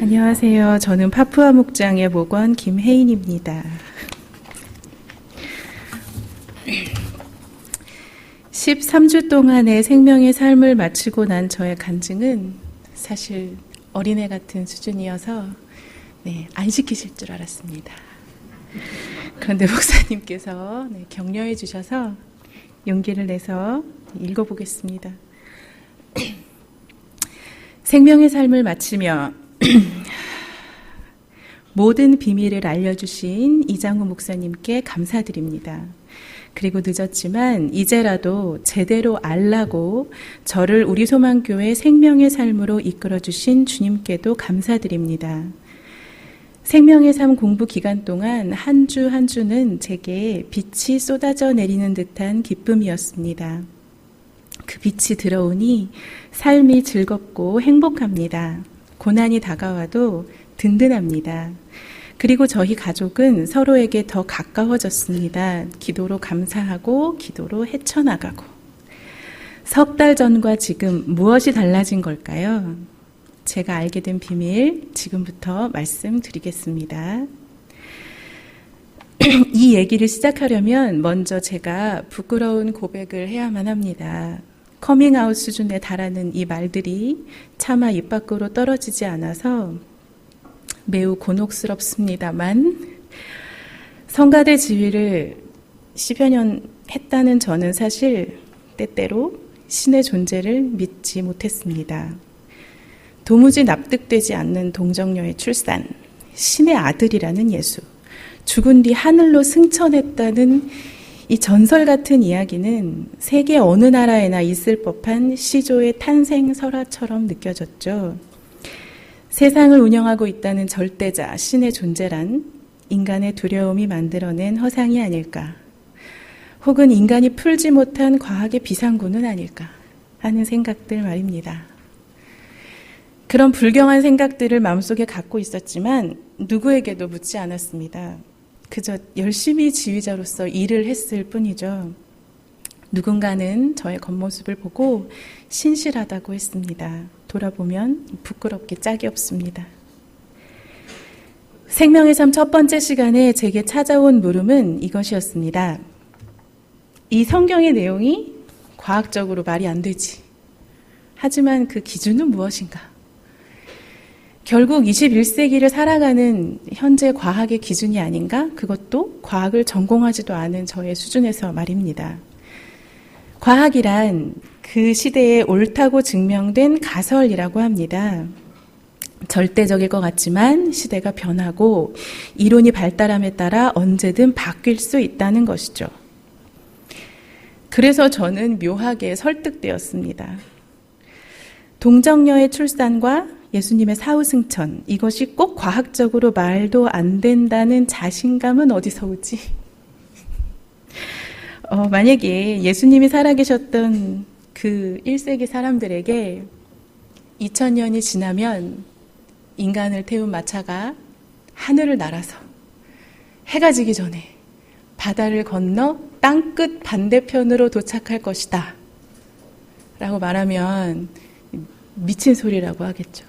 안녕하세요. 저는 파푸아 목장의 목원 김혜인입니다. 13주 동안의 생명의 삶을 마치고 난 저의 간증은 사실 어린애 같은 수준이어서 안 시키실 줄 알았습니다. 그런데 목사님께서 격려해 주셔서 용기를 내서 읽어보겠습니다. 생명의 삶을 마치며 모든 비밀을 알려주신 이장우 목사님께 감사드립니다. 그리고 늦었지만 이제라도 제대로 알라고 저를 우리 소망교회 생명의 삶으로 이끌어주신 주님께도 감사드립니다. 생명의 삶 공부 기간 동안 한 주 한 주는 제게 빛이 쏟아져 내리는 듯한 기쁨이었습니다. 그 빛이 들어오니 삶이 즐겁고 행복합니다. 고난이 다가와도 든든합니다. 그리고 저희 가족은 서로에게 더 가까워졌습니다. 기도로 감사하고 기도로 헤쳐나가고. 석 달 전과 지금 무엇이 달라진 걸까요? 제가 알게 된 비밀 지금부터 말씀드리겠습니다. 이 얘기를 시작하려면 먼저 제가 부끄러운 고백을 해야만 합니다. 커밍아웃 수준에 달하는 이 말들이 차마 입 밖으로 떨어지지 않아서 매우 곤혹스럽습니다만 성가대 지휘를 10여 년 했다는 저는 사실 때때로 신의 존재를 믿지 못했습니다. 도무지 납득되지 않는 동정녀의 출산, 신의 아들이라는 예수, 죽은 뒤 하늘로 승천했다는 이 전설 같은 이야기는 세계 어느 나라에나 있을 법한 시조의 탄생 설화처럼 느껴졌죠. 세상을 운영하고 있다는 절대자, 신의 존재란 인간의 두려움이 만들어낸 허상이 아닐까, 혹은 인간이 풀지 못한 과학의 비상구는 아닐까 하는 생각들 말입니다. 그런 불경한 생각들을 마음속에 갖고 있었지만 누구에게도 묻지 않았습니다. 그저 열심히 지휘자로서 일을 했을 뿐이죠. 누군가는 저의 겉모습을 보고 신실하다고 했습니다. 돌아보면 부끄럽게 짝이 없습니다. 생명의 삶 첫 번째 시간에 제게 찾아온 물음은 이것이었습니다. 이 성경의 내용이 과학적으로 말이 안 되지. 하지만 그 기준은 무엇인가? 결국 21세기를 살아가는 현재 과학의 기준이 아닌가? 그것도 과학을 전공하지도 않은 저의 수준에서 말입니다. 과학이란 그 시대에 옳다고 증명된 가설이라고 합니다. 절대적일 것 같지만 시대가 변하고 이론이 발달함에 따라 언제든 바뀔 수 있다는 것이죠. 그래서 저는 묘하게 설득되었습니다. 동정녀의 출산과 예수님의 사후승천, 이것이 꼭 과학적으로 말도 안 된다는 자신감은 어디서 오지? 만약에 예수님이 살아계셨던 그 1세기 사람들에게 2000년이 지나면 인간을 태운 마차가 하늘을 날아서 해가 지기 전에 바다를 건너 땅끝 반대편으로 도착할 것이다 라고 말하면 미친 소리라고 하겠죠.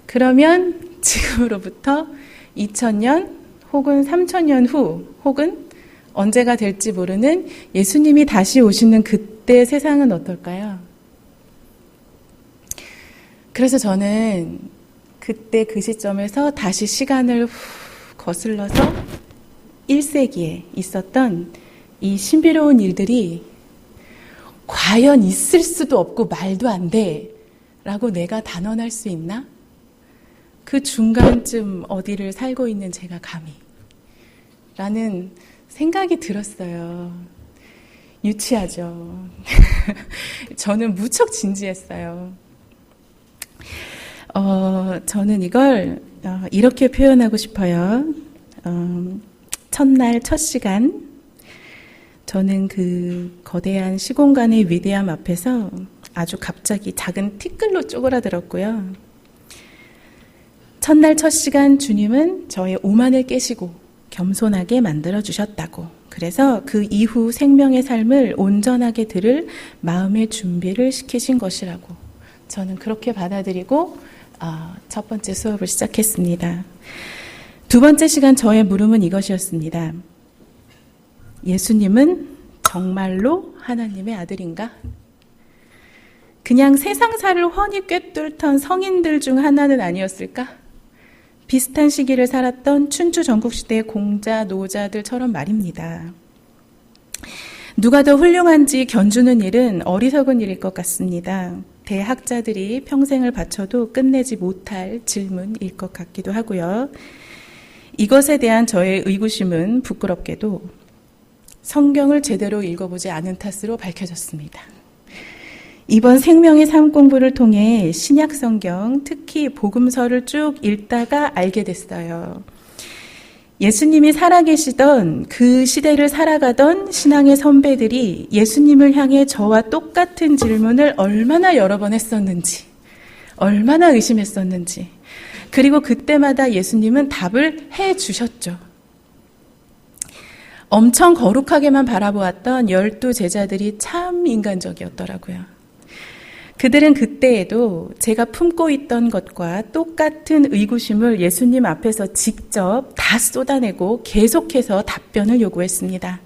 그러면 지금으로부터 2000년 혹은 3000년 후 혹은 언제가 될지 모르는 예수님이 다시 오시는 그때 세상은 어떨까요? 그래서 저는 그때 그 시점에서 다시 시간을 거슬러서 1세기에 있었던 이 신비로운 일들이 과연 있을 수도 없고 말도 안 돼 라고 내가 단언할 수 있나? 그 중간쯤 어디를 살고 있는 제가 감히 라는 생각이 들었어요. 유치하죠. 저는 무척 진지했어요. 저는 이걸 이렇게 표현하고 싶어요. 첫날 첫 시간, 저는 그 거대한 시공간의 위대함 앞에서 아주 갑자기 작은 티끌로 쪼그라들었고요. 첫날 첫 시간 주님은 저의 오만을 깨시고 겸손하게 만들어주셨다고. 그래서 그 이후 생명의 삶을 온전하게 들을 마음의 준비를 시키신 것이라고 저는 그렇게 받아들이고 첫 번째 수업을 시작했습니다. 두 번째 시간 저의 물음은 이것이었습니다. 예수님은 정말로 하나님의 아들인가? 그냥 세상사를 훤히 꿰뚫던 성인들 중 하나는 아니었을까? 비슷한 시기를 살았던 춘추 전국시대의 공자, 노자들처럼 말입니다. 누가 더 훌륭한지 견주는 일은 어리석은 일일 것 같습니다. 대학자들이 평생을 바쳐도 끝내지 못할 질문일 것 같기도 하고요. 이것에 대한 저의 의구심은 부끄럽게도 성경을 제대로 읽어보지 않은 탓으로 밝혀졌습니다. 이번 생명의 삶 공부를 통해 신약 성경, 특히 복음서를 쭉 읽다가 알게 됐어요. 예수님이 살아계시던 그 시대를 살아가던 신앙의 선배들이 예수님을 향해 저와 똑같은 질문을 얼마나 여러 번 했었는지, 얼마나 의심했었는지, 그리고 그때마다 예수님은 답을 해 주셨죠. 엄청 거룩하게만 바라보았던 12 제자들이 참 인간적이었더라고요. 그들은 그때에도 제가 품고 있던 것과 똑같은 의구심을 예수님 앞에서 직접 다 쏟아내고 계속해서 답변을 요구했습니다.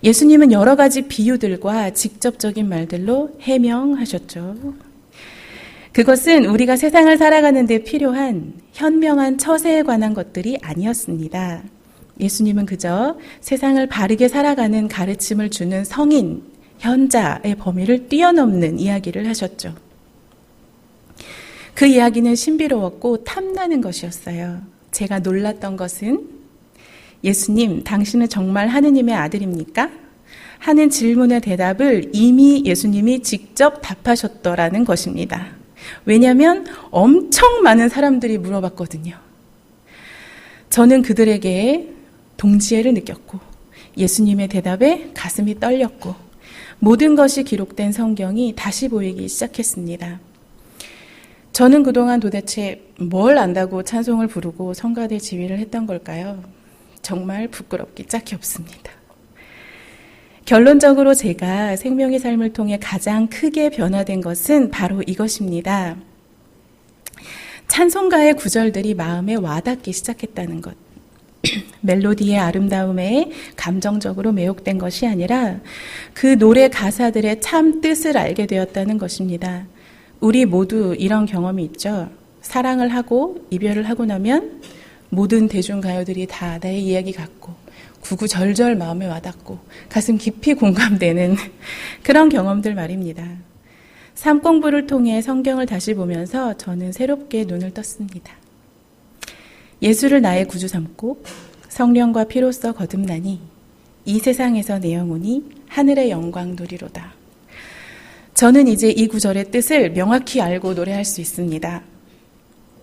예수님은 여러 가지 비유들과 직접적인 말들로 해명하셨죠. 그것은 우리가 세상을 살아가는 데 필요한 현명한 처세에 관한 것들이 아니었습니다. 예수님은 그저 세상을 바르게 살아가는 가르침을 주는 성인, 현자의 범위를 뛰어넘는 이야기를 하셨죠. 그 이야기는 신비로웠고 탐나는 것이었어요. 제가 놀랐던 것은 예수님, 당신은 정말 하느님의 아들입니까? 하는 질문의 대답을 이미 예수님이 직접 답하셨더라는 것입니다. 왜냐하면 엄청 많은 사람들이 물어봤거든요. 저는 그들에게 동지애를 느꼈고 예수님의 대답에 가슴이 떨렸고 모든 것이 기록된 성경이 다시 보이기 시작했습니다. 저는 그동안 도대체 뭘 안다고 찬송을 부르고 성가대 지휘를 했던 걸까요? 정말 부끄럽기 짝이 없습니다. 결론적으로 제가 생명의 삶을 통해 가장 크게 변화된 것은 바로 이것입니다. 찬송가의 구절들이 마음에 와닿기 시작했다는 것. 멜로디의 아름다움에 감정적으로 매혹된 것이 아니라 그 노래 가사들의 참 뜻을 알게 되었다는 것입니다. 우리 모두 이런 경험이 있죠. 사랑을 하고 이별을 하고 나면 모든 대중가요들이 다 나의 이야기 같고 구구절절 마음에 와닿고 가슴 깊이 공감되는 그런 경험들 말입니다. 삶 공부를 통해 성경을 다시 보면서 저는 새롭게 눈을 떴습니다. 예수를 나의 구주 삼고 성령과 피로써 거듭나니 이 세상에서 내 영혼이 하늘의 영광 누리로다. 저는 이제 이 구절의 뜻을 명확히 알고 노래할 수 있습니다.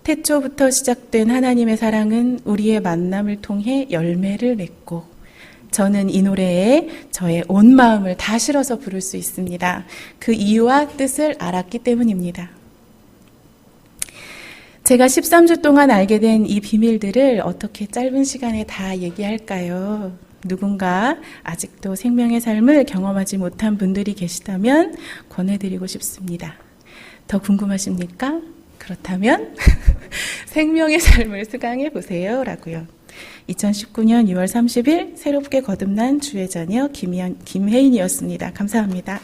태초부터 시작된 하나님의 사랑은 우리의 만남을 통해 열매를 맺고 저는 이 노래에 저의 온 마음을 다 실어서 부를 수 있습니다. 그 이유와 뜻을 알았기 때문입니다. 제가 13주 동안 알게 된 이 비밀들을 어떻게 짧은 시간에 다 얘기할까요? 누군가 아직도 생명의 삶을 경험하지 못한 분들이 계시다면 권해드리고 싶습니다. 더 궁금하십니까? 그렇다면 생명의 삶을 수강해 보세요 라고요. 2019년 6월 30일 새롭게 거듭난 주의 자녀 김혜인이었습니다. 감사합니다.